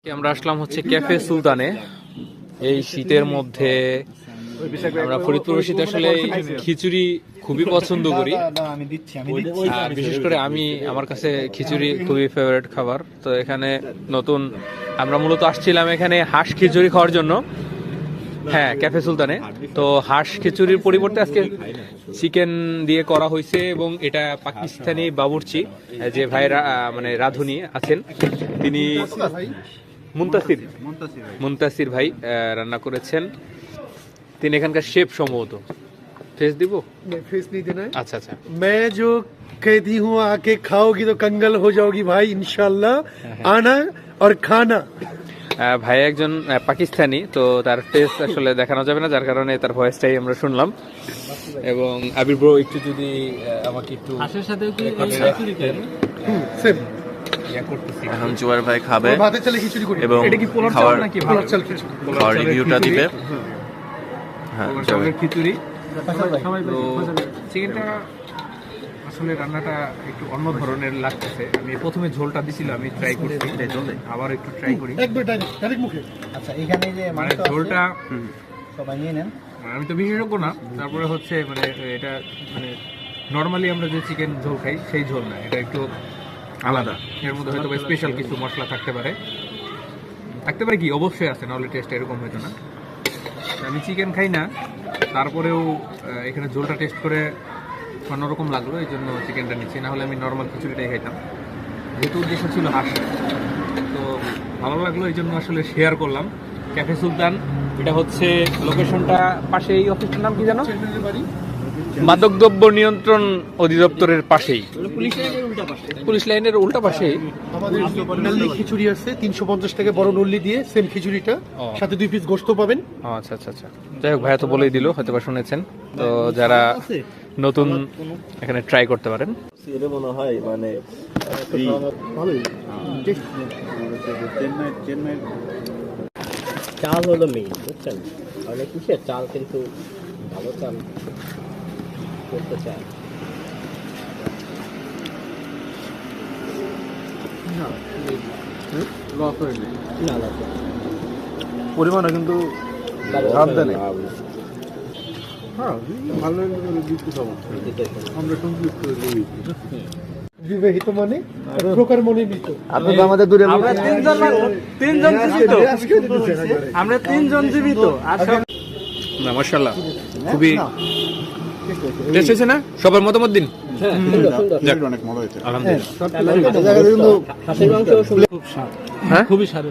আমরা আসলাম হচ্ছে ক্যাফে সুলতানে। এই শীতের মধ্যে আমরা ফরিদপুরবাসীতে আসলে খিচুড়ি খুবই পছন্দ করি। বিশেষ করে আমার কাছে খিচুড়ি খুবই ফেভারিট খাবার। তো এখানে নতুন আমরা মূলত আসছিলাম এখানে হাঁস খিচুড়ি খাওয়ার জন্য। হ্যাঁ, ক্যাফে সুলতানে। তো হাঁস খিচুড়ির পরিবর্তে আজকে চিকেন দিয়ে করা হয়েছে এবং এটা পাকিস্তানি বাবুর্চি যে ভাইরা মানে রাঁধুনি আছেন তিনি মুনতাসির ভাই রান্না করেছেন। তিনি এখানকার শেফ সম্ভবত। फेस দিব? फेस नहीं देना है। अच्छा अच्छा। मैं जो कहती हूँ आके खाओगी तो कंगल हो जाओगी भाई इंशाल्लाह। आना और खाना। ভাই একজন পাকিস্তানি, তো তার ফেস আসলে দেখানো যাবে না, যার কারণে তার ভয়েসটাই আমরা শুনলাম। এবং আবির ব্রো একটু যদি আমাকে একটু হাঁসের সাথে सेम এখন জুয়ার ভাই খাবে ভাতে চলে খিচুড়ি করি এবং এটা কি পোলাও চাল খাওয়ার নাকি পোলাও চাল খিচুড়ি খাওয়ার রিভিউটা দিবে। হ্যাঁ, চালের খিচুড়ি। তো চিকেনটা আসলে রান্নাটা একটু অন্য ধরনের লাগতেছে। আমি প্রথমে ঝোলটা দিছিলাম, আমি ট্রাই করছি, আবার একটু ট্রাই করি। একবার ডাইরেক্ট মুখে। আচ্ছা, এখানে যে মানে ঝোলটা সবাই নিয়ে নেন। আমি তো বিশেষজ্ঞ না, তারপরে হচ্ছে মানে এটা মানে নর্মালি আমরা যে চিকেন ঝোল খাই সেই ঝোল না, এটা একটু আলাদা। এর মধ্যে হয়তো স্পেশাল কিছু মশলা থাকতে পারে কি অবশ্যই আছে, নাহলে টেস্ট এরকম হতো না। আমি চিকেন খাই না, তারপরেও এখানে ঝোলটা টেস্ট করে অন্যরকম লাগলো, এই জন্য চিকেনটা নিচ্ছি। না হলে আমি নর্মাল খিচুড়িটাই খাইতাম, যেহেতু উদ্দেশ্য ছিল হাঁস। তো ভালো লাগলো, এই জন্য আসলে শেয়ার করলাম। ক্যাফে সুলতান, এটা হচ্ছে লোকেশনটা পাশে। এই অফিসটার নাম কি জানো? মাদকদ্রব্য নিয়ন্ত্রণ অধিদপ্তরের পাশেই, পুলিশ লাইনের উল্টা পাশেই। আমাদের নল্লি খিচুড়ি আছে 350 টাকা বড় নল্লি দিয়ে সেম খিচুড়িটা, সাথে 2 পিস গোশত পাবেন। আচ্ছা আচ্ছা আচ্ছা। যাই হোক, ভাইয়া তো বলেই দিল, হয়তো বা শুনেছেন। তো যারা নতুন এখানে ট্রাই করতে পারেন। এটা মনে হয় মানে চাল হলো মেইন, বুঝছেন? অনেক কিসের চাল, কিন্তু ভালো চাল করতে চায় না। পরিমাণে কিন্তু সাবধানে। হ্যাঁ, ভালো আমরা কমপ্লিট করে দিই। বিবাহিত মানে প্রকার মনে নিত। আপনি তো আমাদের দূরে আমরা তিনজন জীবিত। না, মাশাআল্লাহ, খুবই টেস্ট হয়েছে না? সবার মতামত দিন। অনেক মজা হয়েছে আলহামদুলিল্লাহ। হাঁসের মাংস খুব স্বাদ, খুবই স্বাদ।